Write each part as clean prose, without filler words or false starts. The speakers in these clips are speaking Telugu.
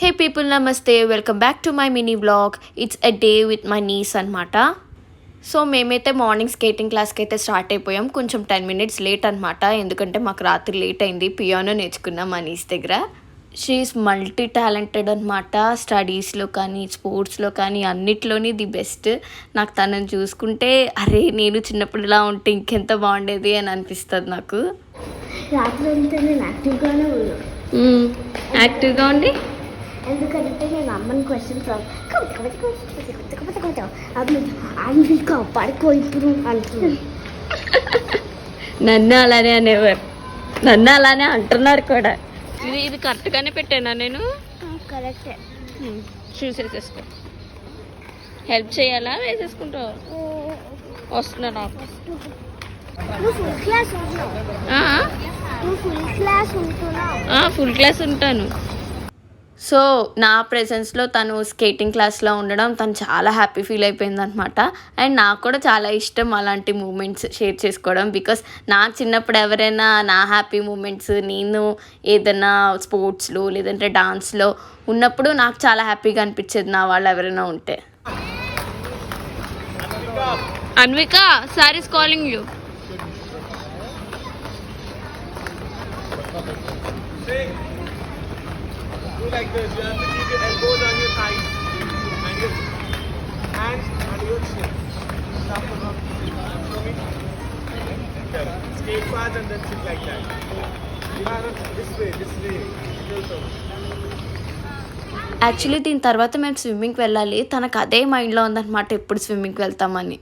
హే పీపుల్ నమస్తే, welcome back to my mini vlog. It's a day with my niece అనమాట. సో మేమైతే మార్నింగ్ స్కేటింగ్ క్లాస్కి అయితే స్టార్ట్ అయిపోయాం. కొంచెం 10 minutes లేట్ అనమాట, ఎందుకంటే మాకు రాత్రి లేట్ అయింది. పియానో నేర్చుకున్నాం మా నీస్ దగ్గర. షీఈస్ మల్టీ టాలెంటెడ్ అనమాట. స్టడీస్లో కానీ స్పోర్ట్స్లో కానీ అన్నిట్లోని ది బెస్ట్. నాకు తనని చూసుకుంటే అరే నేను చిన్నప్పుడు ఇలా ఉంటే ఇంకెంత బాగుండేది అని అనిపిస్తుంది నాకు. యాక్టివ్గా ఉండి ఎందుకంటే నేను అమ్మని క్వశ్చన్స్ పడుకో ఇప్పుడు అంటున్నాను. నన్ను అలానే అనేవారు, నన్ను అలానే అంటున్నారు కూడా. ఇది కరెక్ట్గానే పెట్టానా నేను? కరెక్టే. చూసేసేసుకో. హెల్ప్ చేయాలా వేసేసుకుంటావు? వస్తున్నా నాకు. ఫుల్ క్లాస్ ఉంటాను. సో నా ప్రెజెన్స్లో తను స్కేటింగ్ క్లాస్లో ఉండడం తను చాలా హ్యాపీ ఫీల్ అయిపోయింది అనమాట. అండ్ నాకు కూడా చాలా ఇష్టం అలాంటి మూమెంట్స్ షేర్ చేసుకోవడం. బికాస్ నాకు చిన్నప్పుడు ఎవరైనా నా హ్యాపీ మూమెంట్స్ నేను ఏదైనా స్పోర్ట్స్లో లేదంటే డాన్స్లో ఉన్నప్పుడు నాకు చాలా హ్యాపీగా అనిపించేది నా వాళ్ళు ఎవరైనా ఉంటే. Anvika, sir is calling you. Like this, you have to keep your elbows on your thighs and your hands on your chin. Stop the rock. Show me. Skate fast and then sit like that. This way. Actually దీని తర్వాత మేము స్విమ్మింగ్కి వెళ్ళాలి. తనకు అదే మైండ్లో ఉందన్నమాట, ఎప్పుడు స్విమ్మింగ్కి వెళ్తామని.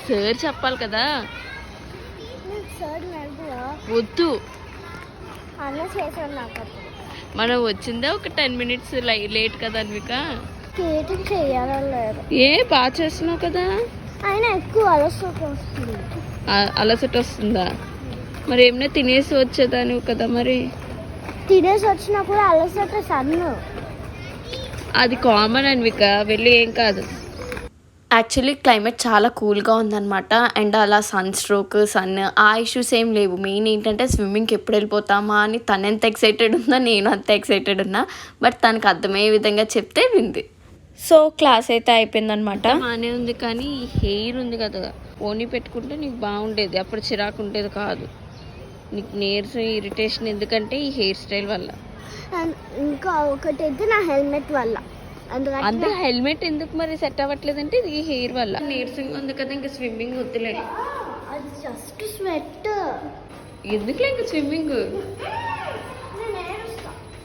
సార్ చెప్పాలి కదా. వద్దు, మనం వచ్చిందే ఒక 10 minutes లేట్ కదా అన్విక. స్కేటింగ్ చేయాలలేదు. ఏ బాగా చేస్తున్నావు కదా. అయినా ఎక్కువ అలసట వస్తుంది. అలసట వస్తుందా? మరి ఏమైనా తినేసి వచ్చేదానివి కదా. మరి తినేసి వచ్చినా కూడా అలసట సన్ను. అది కామన్ అన్విక, వెళ్ళి ఏం కాదు. యాక్చువల్లీ క్లైమేట్ చాలా కూల్గా ఉందన్నమాట. అండ్ అలా సన్ ఆ ఇష్యూస్ ఏం లేవు. మెయిన్ ఏంటంటే స్విమ్మింగ్కి ఎప్పుడు వెళ్ళిపోతామా అని తను ఎంత ఎక్సైటెడ్ ఉందో నేను అంత ఎక్సైటెడ్ ఉన్నా. బట్ తనకు అర్థమయ్యే విధంగా చెప్తే వింది. సో క్లాస్ అయితే అయిపోయిందనమాట. బాగానే ఉంది, కానీ ఈ హెయిర్ ఉంది కదా, ఓని పెట్టుకుంటే నీకు బాగుండేది. అప్పుడు చిరాకు ఉండేది కాదు. నీకు నీరసం ఇరిటేషన్ ఎందుకంటే ఈ హెయిర్ స్టైల్ వల్ల. ఇంకా ఒకటి అయితే నా హెల్మెట్ వల్ల. అంతే, హెల్మెట్ ఎందుకు మరి సెట్ అవ్వట్లేదంటే ఇది ఈ హెయిర్ వల్ల. నీరసంగా ఉంది కదా, ఇంకా స్విమ్మింగ్ వద్దులే. అది జస్ట్ స్వెట్. ఎందుకులే ఇంకా స్విమ్మింగ్.